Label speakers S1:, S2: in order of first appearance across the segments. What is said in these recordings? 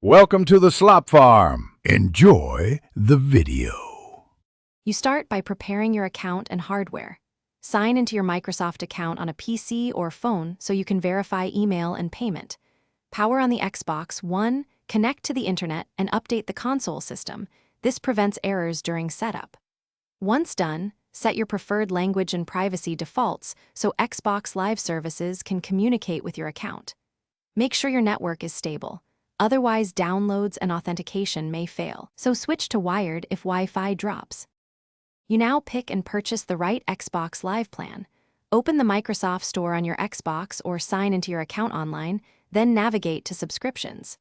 S1: Welcome to the Slop Farm. Enjoy the video.
S2: You start by preparing your account and hardware. Sign into your Microsoft account on a PC or phone so you can verify email and payment. Power on the Xbox One, connect to the internet, and update the console system. This prevents errors during setup. Once done, set your preferred language and privacy defaults so Xbox Live services can communicate with your account. Make sure your network is stable. Otherwise, downloads and authentication may fail, so switch to wired if Wi-Fi drops. You now pick and purchase the right Xbox Live plan. Open the Microsoft Store on your Xbox or sign into your account online, then navigate to subscriptions.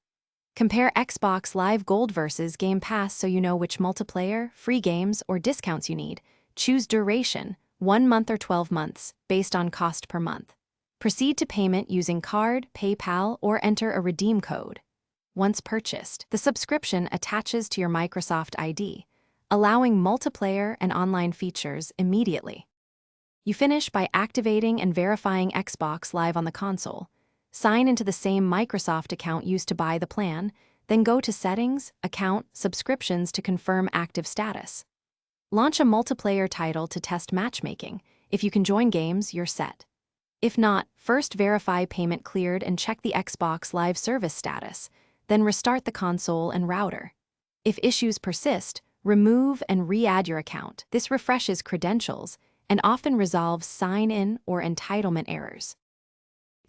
S2: Compare Xbox Live Gold versus Game Pass so you know which multiplayer, free games, or discounts you need. Choose duration, 1 month or 12 months, based on cost per month. Proceed to payment using card, PayPal, or enter a redeem code. Once purchased, the subscription attaches to your Microsoft ID, allowing multiplayer and online features immediately. You finish by activating and verifying Xbox Live on the console. Sign into the same Microsoft account used to buy the plan, then go to Settings, Account, Subscriptions to confirm active status. Launch a multiplayer title to test matchmaking. If you can join games, you're set. If not, first verify payment cleared and check the Xbox Live service status. Then restart the console and router. If issues persist, remove and re-add your account. This refreshes credentials and often resolves sign-in or entitlement errors.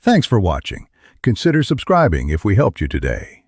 S1: Thanks for watching. Consider subscribing if we helped you today.